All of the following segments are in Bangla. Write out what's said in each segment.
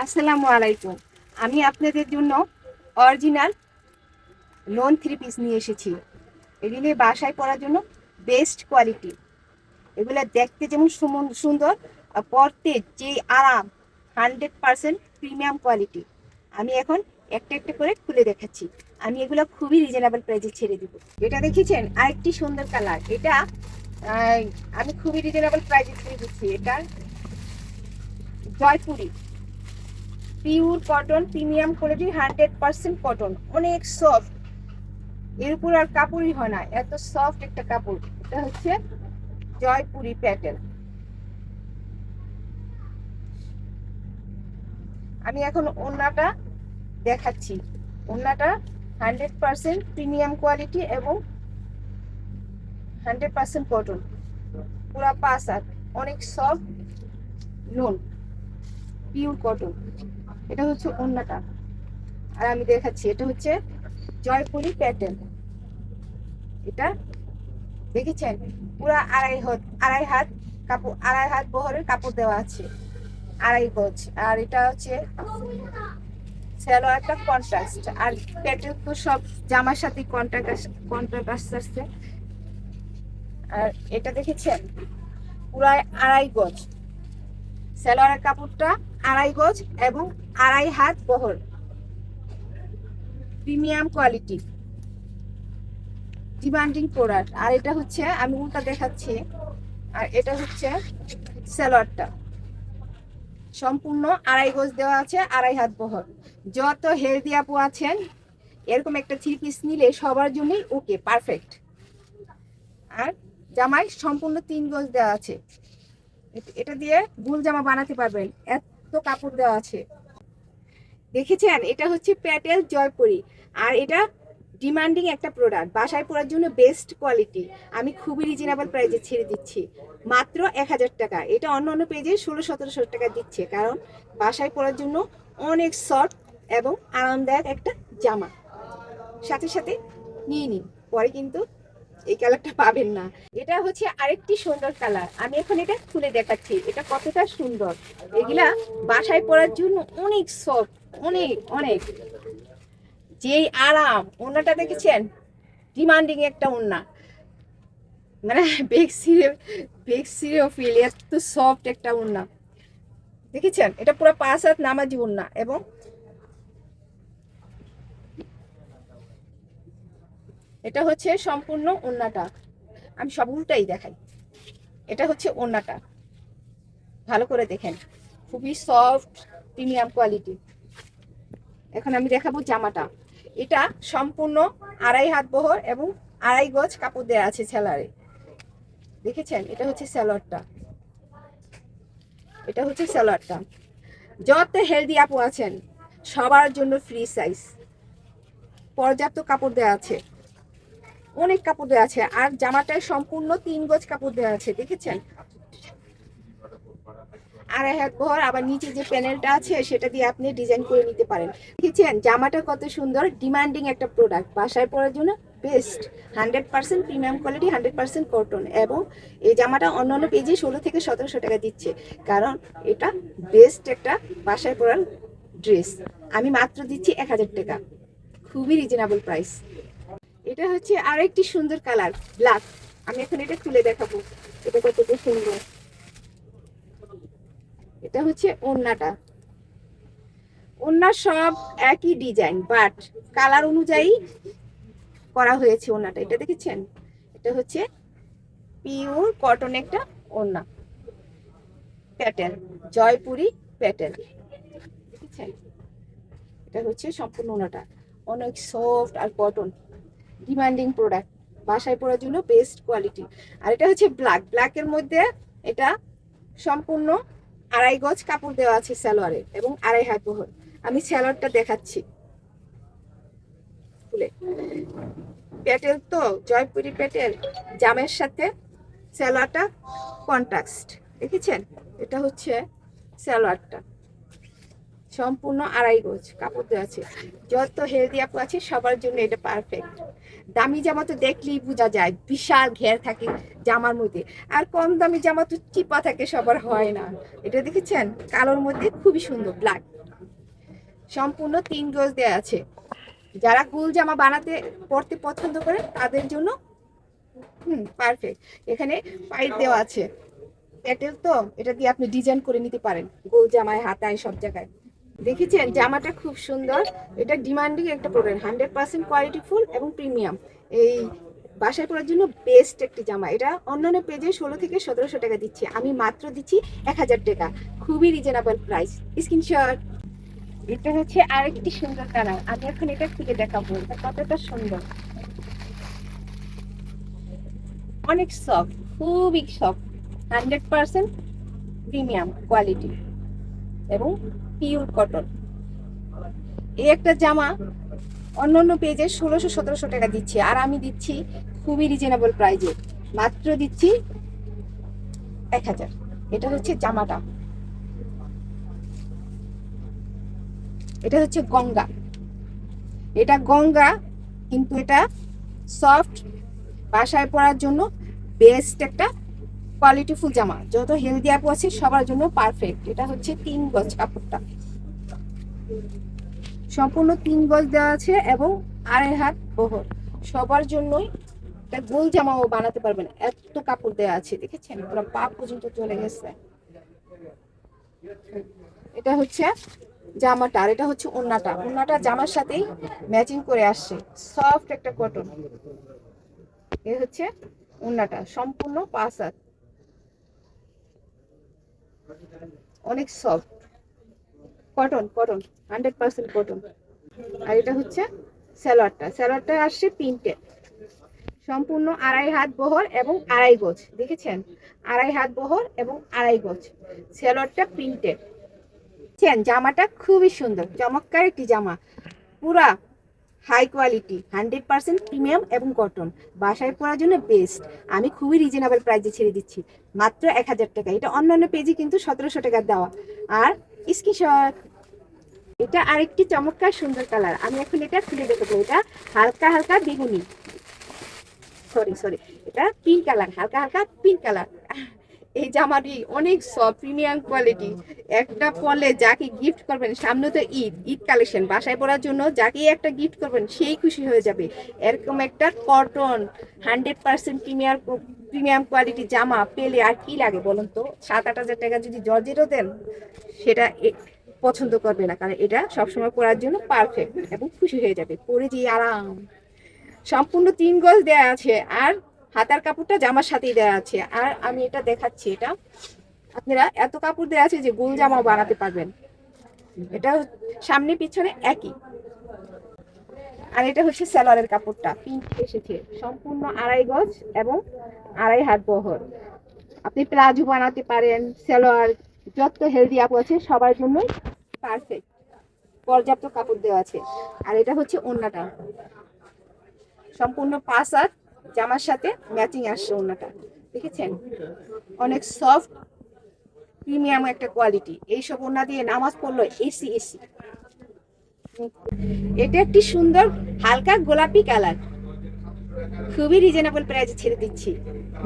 আসসালামু আলাইকুম। আমি আপনাদের জন্য অরিজিনাল লোন থ্রি পিস নিয়ে এসেছি। এগুলি বাসায় পরার জন্য বেস্ট কোয়ালিটি। এগুলো দেখতে যেমন সুন্দর, আর পরতে যে আরাম, 100% প্রিমিয়াম কোয়ালিটি। আমি এখন একটা একটা করে খুলে দেখাচ্ছি। আমি এগুলো খুবই রিজনেবল প্রাইসে ছেড়ে দিব। এটা দেখেছেন আরেকটি সুন্দর কালার। এটা আমি খুবই রিজনেবল প্রাইসে ছেড়ে দিচ্ছি। এটা Jaipuri pure cotton, premium quality, 100% cotton, অনেক সফট। এর উপর আর কাপড়ই হয় না, এত সফট একটা কাপড়। এটা হচ্ছে জয়পুরি প্যাটার্ন। আমি এখন ওড়নাটা দেখাচ্ছি। ওড়নাটা 100% প্রিমিয়াম কোয়ালিটি এবং 100% কটন, পুরা পাঁচ হাত, অনেক সফট লোন, পিওর কটন। এটা হচ্ছে ওড়নাটা। আর আমি দেখাচ্ছি, এটা হচ্ছে জয়পুরি প্যাটার্ন। এটা দেখেছেন পুরা আড়াই হাত কাপড়, আড়াই হাত বহরের কাপড় দেওয়া আছে, আড়াই গজ। আর এটা হচ্ছে একটা কন্ট্রাস্ট। আর প্যাটেল তো সব জামার সাথে কন্ট্রাস্ট আসছে। আর এটা দেখেছেন পুরা আড়াই গজ, সালোয়ারের কাপড়টা আড়াই গজ এবং আড়াই হাত বহর, প্রিমিয়াম কোয়ালিটি, ডিমান্ডিং প্রোডাক্ট। আর এটা হচ্ছে আমি উল্টা দেখাচ্ছি। আর এটা হচ্ছে সালোয়ারটা সম্পূর্ণ আড়াই গজ দেওয়া আছে, আড়াই হাত বহর। যত হেলদি আপু আছেন, এরকম একটা থ্রি পিস নিলে সবার জন্যই ওকে, পারফেক্ট। আর জামায় সম্পূর্ণ 3 গজ দেওয়া আছে। এটা দিয়ে গুল জামা বানাতে পারবেন, এত কাপড় দেওয়া আছে। দেখেছেন এটা হচ্ছে প্যাটেল জয়পুরি। আর এটা ডিমান্ডিং একটা প্রোডাক্ট, বাসায় পরার জন্য বেস্ট কোয়ালিটি। আমি খুবই রিজনেবল প্রাইসে ছেড়ে দিচ্ছি, মাত্র 1000 টাকা। এটা অন্য অন্য পেজে 1600-1700 টাকা দিচ্ছে, কারণ বাসায় পরার জন্য অনেক সফট এবং আরামদায়ক একটা জামা। সাথে সাথে নিয়ে নিন, পরে কিন্তু এই কালারটা পাবেন না। এটা হচ্ছে আরেকটি সুন্দর কালার। আমি এখন এটা খুলে দেখাচ্ছি এটা কতটা সুন্দর। এগুলা বাসায় পরার জন্য অনেক সফট, অনেক অনেক যেই আরাম। ওড়নাটা দেখেছেন, ডিমান্ডিং একটা ওড়না, মানে বেগ সিরে ফিল, এত সফট একটা ওড়না। দেখেছেন এটা পুরো 5 হাত নামাজি ওড়না। এবং এটা হচ্ছে সম্পূর্ণ ওড়নাটা। আমি সব উল্টাই দেখাই। এটা হচ্ছে ওড়নাটা, ভালো করে দেখেন, খুবই সফট, প্রিমিয়াম কোয়ালিটি। এখন আমি দেখাবো জামাটা। এটা সম্পূর্ণ আড়াই হাত বহর এবং আড়াই গজ কাপড় দেওয়া আছে সেলারে। দেখেছেন এটা হচ্ছে সালোয়ারটা। এটা হচ্ছে সালোয়ারটা। যত হেলদি আপু আছেন সবার জন্য ফ্রি সাইজ, পর্যাপ্ত কাপড় দেওয়া আছে, অনেক কাপড় দেওয়া আছে। আর জামাটায় সম্পূর্ণ 3 গজ কাপড় দেওয়া আছে। দেখেছেন আড়াই হাত বহর। আবার নিচে যে প্যানেলটা আছে সেটা দিয়ে আপনি ডিজাইন করে নিতে পারেন। দেখেছেন জামাটা কত সুন্দর, ডিমান্ডিং একটা প্রোডাক্ট, বাসায় পরার জন্য বেস্ট। 100% premium quality, 100% cotton. এবং এই জামাটা অন্যান্য পেজে 1600-1700 টাকা দিচ্ছে, কারণ এটা বেস্ট একটা বাসায় পরার ড্রেস। আমি মাত্র দিচ্ছি 1000 টাকা, খুবই রিজনেবল প্রাইস। এটা হচ্ছে আরো একটি সুন্দর কালার, ব্ল্যাক। আমি এখন এটা খুলে দেখাবো এটা কতটা সুন্দর। এটা হচ্ছে ওড়নাটা। ওড়না সব একই ডিজাইন, বাট কালার অনুযায়ী করা হয়েছে ওড়নাটা। এটা দেখেছেন এটা হচ্ছে পিওর কটন একটা ওড়না, প্যাটার্ন জয়পুরি প্যাটার্ন। দেখেছেন এটা হচ্ছে সম্পূর্ণ ওড়নাটা, অনেক সফট আর কটন, ডিমান্ডিং প্রোডাক্ট, বাসায় পরার জন্য বেস্ট কোয়ালিটি। আর এটা হচ্ছে ব্ল্যাকের মধ্যে। এটা সম্পূর্ণ আড়াই গজ কাপড় দেওয়া আছে সালোয়ারে এবং আড়াই হাত বহর। আমি সালোয়ারটা দেখাচ্ছি খুলে। প্যাটেল তো জয়পুরি প্যাটেল, জামের সাথে সালোয়ারটা কন্ট্রাস্ট। দেখেছেন এটা হচ্ছে সালোয়ারটা, সম্পূর্ণ আড়াই গজ কাপড় দেওয়া আছে। যত হেলদি আপু আছে সবার জন্য এটা পারফেক্ট। দামি জামা তো দেখলেই বোঝা যায়, বিশাল ঘের থাকে জামার মধ্যে। আর কম দামি জামা তো চিপা থাকে, সবার হয় না। এটা দেখেছেন কালোর মধ্যে খুবই সুন্দর, ব্ল্যাক। সম্পূর্ণ 3 গজ দেওয়া আছে। যারা গুল জামা বানাতে পরতে পছন্দ করে তাদের জন্য পারফেক্ট। এখানে পাইপ দেওয়া আছে প্যাটেল, তো এটা দিয়ে আপনি ডিজাইন করে নিতে পারেন গোল জামায়, হাতায়, সব জায়গায়। দেখেছেন জামাটা খুব সুন্দর। এটা ডিমান্ডিং একটা প্রোডাক্ট, 100% কোয়ালিটিফুল এবং প্রিমিয়াম। এই বাসায় পরার জন্য বেস্ট একটি জামা। এটা অন্যান্য পেজে 16 থেকে 1700 টাকা দিচ্ছি, আমি মাত্র দিচ্ছি 1000 টাকা। খুবই রিজনেবল প্রাইস। স্ক্রিনশট। এটা হচ্ছে আরেকটি সুন্দর কালার, আমি এখন এটা খুলে দেখাবো এটা কতটা সুন্দর। অনেক সফট, খুবই সফট, 100% প্রিমিয়াম কোয়ালিটি এবং পিওর কটন। এই একটা জামা অন্যান্য পেজে 1600-1700 টাকা দিচ্ছে, আর আমি দিচ্ছি খুবই রিজনেবল প্রাইজে, মাত্র দিচ্ছি 1000। এটা হচ্ছে জামাটা, এটা হচ্ছে গঙ্গা। এটা গঙ্গা কিন্তু এটা সফট, বাসায় পরার জন্য বেস্ট একটা কোয়ালিটিফুল জামা। যত হেলদি আপু আছে সবার জন্য পারফেক্ট। এটা হচ্ছে 3 গজ কাপড়টা, সম্পূর্ণ 3 গজ দেওয়া আছে এবং 2.5 হাত বহর। সবার জন্যই এটা গোল জামাও বানাতে পারবেন, এত কাপড় দেওয়া আছে। দেখেছেন পুরো পা পর্যন্ত চলে গেছে। এটা হচ্ছে জামাটা, আর এটা হচ্ছে ওড়নাটা। ওড়নাটা জামার সাথেই ম্যাচিং করে আসছে, সফট একটা কটন। এ হচ্ছে ওড়নাটা, সম্পূর্ণ 5 হাত, অনেক সফট কটন, কটন 100% কটন। আর এটা হচ্ছে সালোয়ারটা, সালোয়ারটা আসছে প্রিন্টে, সম্পূর্ণ 2.5 হাত বহর এবং 2.5 গজ। দেখেছেন 2.5 হাত বহর এবং 2.5 গজ, সালোয়ারটা প্রিন্টেড। জামাটা খুবই সুন্দর, চমৎকার একটি জামা, পুরা হাই কোয়ালিটি, 100% প্রিমিয়াম এবং কটন, বাসায় পরার জন্য বেস্ট। আমি খুবই রিজনেবল প্রাইসে ছেড়ে দিচ্ছি, মাত্র 1000 টাকা। এটা অন্যান্য পেজে কিন্তু 1700 টাকা দেওয়া। আর স্ক্রিনশট। এটা আরেকটি চমৎকার সুন্দর কালার, আমি এখন এটা খুলে দেখাবো। এটা হালকা হালকা বেগুনি, সরি সরি, এটা পিঙ্ক কালার, হালকা হালকা পিঙ্ক কালার। এই জামাটি অনেক সফট, প্রিমিয়াম কোয়ালিটি। একটা পরলে যাকে গিফট করবেন, সামনে তো ঈদ, ঈদ কালেকশন, বাসায় পরার জন্য যাকে একটা গিফট করবেন সেই খুশি হয়ে যাবে। এরকম একটা কটন 100% প্রিমিয়াম কোয়ালিটি জামা পেলে আর কি লাগে বলুন তো? 7-8 হাজার টাকা যদি জর্জেটও দেন সেটা পছন্দ করবে না, কারণ এটা সবসময় পরার জন্য পারফেক্ট এবং খুশি হয়ে যাবে, পরে যে আরাম। সম্পূর্ণ 3 গজ দেওয়া আছে, আর হাতার কাপড়টা জামার সাথেই দেওয়া আছে। আর আমি এটা দেখাচ্ছি, এটা আপনারা এত কাপড় দেওয়া আছে যে গোল জামাও বানাতে পারবেন। এটা সামনে পিছনে একই। আর এটা হচ্ছে সালোয়ারের কাপড়টা, পিঙ্ক এসেছে, সম্পূর্ণ 2.5 গজ এবং 2.5 হাত বহর। আপনি প্লাজো বানাতে পারেন, সালোয়ার, যত হেলদি আপু আছে সবার জন্যই পারফেক্ট, পর্যাপ্ত কাপড় দেওয়া আছে। আর এটা হচ্ছে ওড়নাটা, সম্পূর্ণ 5 হাত, জামার সাথে ম্যাচিং আসছে ওড়নাটা। দেখেছেন অনেক সফট, প্রিমিয়াম একটা কোয়ালিটি। এইসব ওড়না দিয়ে নামাজ পড়লো এসি এসি। এটা একটি সুন্দর হালকা গোলাপি কালার, খুবই রিজনেবল প্রাইসে ছেড়ে দিচ্ছি,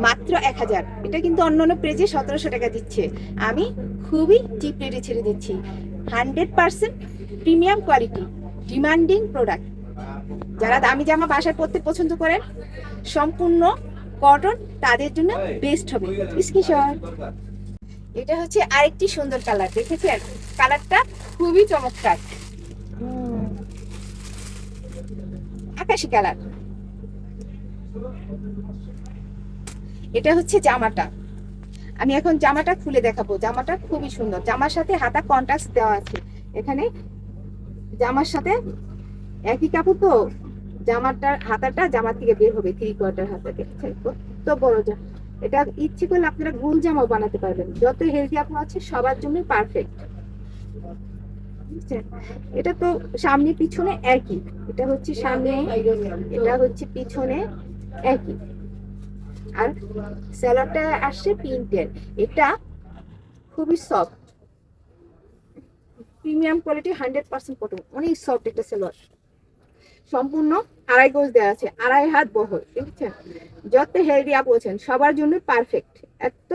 মাত্র 1000। এটা কিন্তু অন্যান্য পেজে 1700 টাকা দিচ্ছে, আমি খুবই চিপ রেটে ছেড়ে দিচ্ছি। 100% প্রিমিয়াম কোয়ালিটি, ডিমান্ডিং প্রোডাক্ট। যারা দামি জামা বাসায় পরতে পছন্দ করেন, সম্পূর্ণ কটন, তাদের জন্য বেস্ট হবে। স্ক্রিনশট। এটা হচ্ছে আরেকটি সুন্দর কালার, দেখেছেন কালারটা খুবই চমৎকার, আকাশি কালার। এটা হচ্ছে জামাটা, আমি এখন জামাটা খুলে দেখাবো। জামাটা খুবই সুন্দর, জামার সাথে হাতা কন্ট্রাস্ট দেওয়া আছে। এখানে জামার সাথে একই কাপড়, তো জামাটার হাতাটা জামা থেকে বের হবে, 3/4 হাতা। দেখছেন কত বড় জামা। এটা ইচ্ছে করলে আপনারা গোল জামাও বানাতে পারবেন, যত হেলদি আপু আছে সবার জন্য পারফেক্ট। এটা তো সামনে পিছনে একই, এটা হচ্ছে সামনে, এটা হচ্ছে পিছনে একই। আর সালোয়ারটা আসছে প্রিন্টের, এটা খুবই সফট, প্রিমিয়াম কোয়ালিটি, 100% কটন, অনেক সফট একটা সালোয়ার। সম্পূর্ণ 2.5 গজ দেওয়া আছে, 2.5 হাত বহর। দেখছেন যত হেলদি আপু আছেন সবার জন্য পারফেক্ট, এত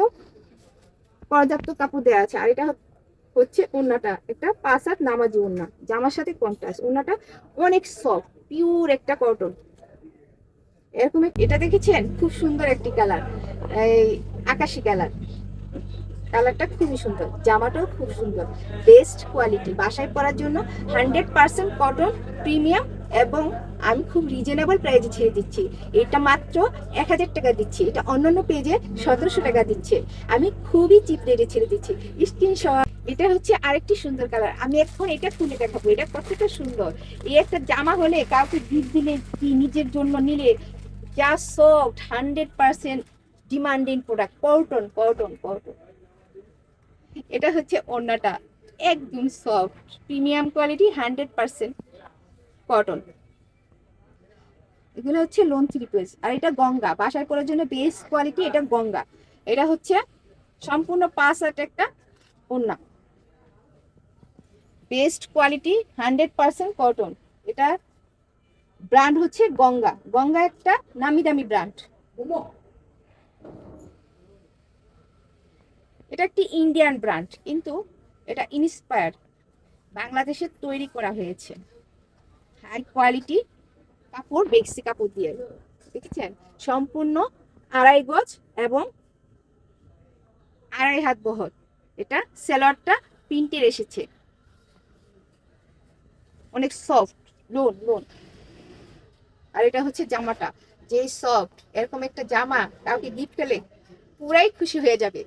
পর্যাপ্ত কাপড় দেওয়া আছে। আর এটা হচ্ছে ওড়নাটা, একটা 5 হাত নামাজি ওড়না, জামার সাথে কন্ট্রাস্ট। ওড়নাটা অনেক সফট, পিওর একটা কটন। এরকম এটা দেখেছেন, খুব সুন্দর একটি কালার, এই আকাশি কালার। কালারটা খুবই সুন্দর, জামাটাও খুব সুন্দর, বেস্ট কোয়ালিটি, বাসায় পরার জন্য 100% কটন, প্রিমিয়াম। এবং আমি খুব রিজনেবল প্রাইসে ছেড়ে দিচ্ছি। এটা মাত্র 1000 টাকা দিচ্ছি, এটা অন্যান্য পেজে 1700 টাকা দিচ্ছে, আমি খুবই চিপ রেটে ছেড়ে দিচ্ছি। স্ক্রিনশট। এটা হচ্ছে আরেকটি সুন্দর কালার, আমি এখন এটা খুলে দেখাবো, এটা কতটা সুন্দর। এই একটা জামা হলে কাউকে গিফট দিলে কি নিজের জন্য নিলে, যা soft, 100% demanding product, cotton cotton cotton. এটা হচ্ছে ওড়নাটা, একদম সফট, প্রিমিয়াম কোয়ালিটি, 100% কটন। এগুলো হচ্ছে লোন 3 পিস। আর এটা গঙ্গা, বাসায় পরার জন্য বেস্ট কোয়ালিটি, এটা গঙ্গা। এটা হচ্ছে সম্পূর্ণ 5 হাত একটা ওড়না, বেস্ট কোয়ালিটি, 100% কটন। এটা ব্র্যান্ড হচ্ছে গঙ্গা। গঙ্গা একটা নামি দামি ব্র্যান্ড। এটা একটি ইন্ডিয়ান ব্র্যান্ড, কিন্তু এটা ইন্সপায়ার, বাংলাদেশে তৈরি করা হয়েছে, হাই কোয়ালিটি কাপড়, বেক্সি কাপড় দিয়ে। দেখেছেন, সম্পূর্ণ 2.5 গজ এবং 2.5 হাত বহর। এটা সেলরটা প্রিন্টের এসেছে, অনেক সফট, লোন লোন। আর এটা হচ্ছে জামাটা, যে সফট, এরকম একটা জামা কাউকে গিফট পেলে পুরাই খুশি হয়ে যাবে।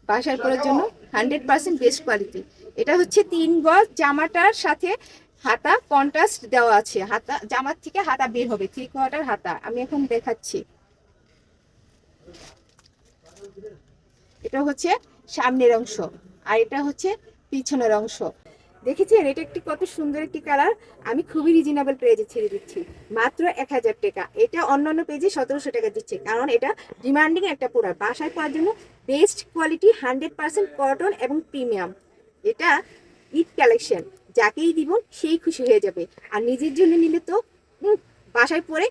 বাসায় পরার জন্য 100% বেস্ট কোয়ালিটি। এটা হচ্ছে 3 গজ, জামাটার সাথে হাতা কন্ট্রাস্ট দেওয়া আছে, হাতা জামার থেকে হাতা বের হবে, 3/4 হাতা। আমি এখন দেখাচ্ছি। এটা হচ্ছে সামনের অংশ, আর এটা হচ্ছে পিছনের অংশ। দেখেছেন, এটা একটি কত সুন্দর একটি কালার। আমি খুবই রিজনেবল প্রাইসে ছেড়ে দিচ্ছি, মাত্র 1000 টাকা। এটা অন্যান্য পেজে 1700 টাকা দিচ্ছে, কারণ এটা ডিমান্ডিং একটা প্রোডাক্ট, বাসায় পাওয়ার জন্য বেস্ট কোয়ালিটি, 100% কটন এবং প্রিমিয়াম। এটা ঈদ কালেকশন, যাকেই দিব সেই খুশি হয়ে যাবে। আর নিজের জন্য নিলে তো বাসায় পরে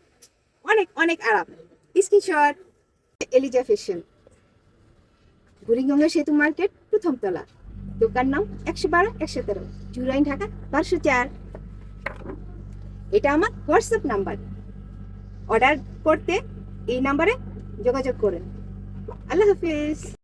অনেক অনেক আরাম। স্ক্রিনশট। এলিজা ফ্যাশন, বুড়িগঙ্গা সেতু মার্কেট, প্রথম তলা, দোকান নাম 112-113, জুরাইন, ঢাকা 1204। এটা আমার হোয়াটসঅ্যাপ নাম্বার, অর্ডার করতে এই নাম্বারে যোগাযোগ করেন। আল্লাহ হাফিজ।